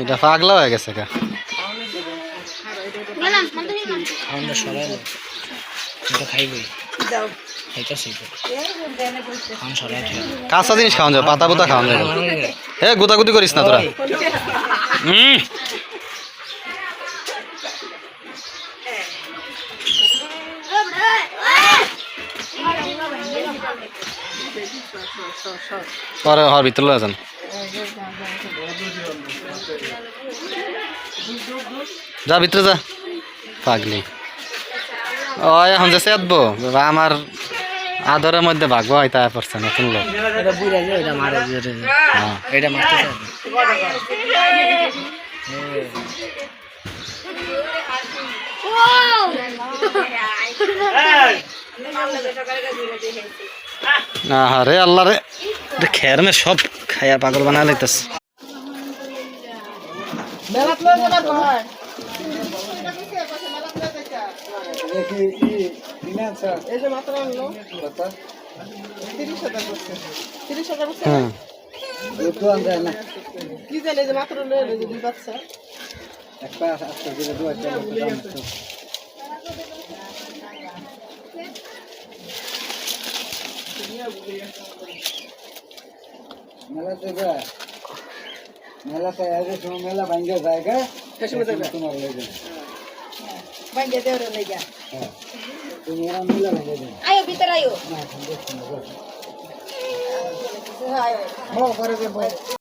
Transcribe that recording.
এটা পাগলা হয়ে গেছে কা কাঁচা জিনিস খাওয়া যাবে, পাতা পুতা খাওয়া যাবে। হে গুতাগুতি করিস না তোরা। পরে হর ভিতরে লয়ে যান, যা ভিতরে যা পাগলি। ও এখন যে চেতবো আমার আদরের মধ্যে ভাগবো হয়, তাই পড়ছে নতুন লোক। রে আল্লাহ রে, খের মে সব খায়া পাগল বানা লাইতেছে। মেলা থেকে মেলা ভাঙ্গে জায়গা তোমার তুমি এরা মেলা ভাঙ্গে যাও, আয়ো ভিতরে আয়ো। না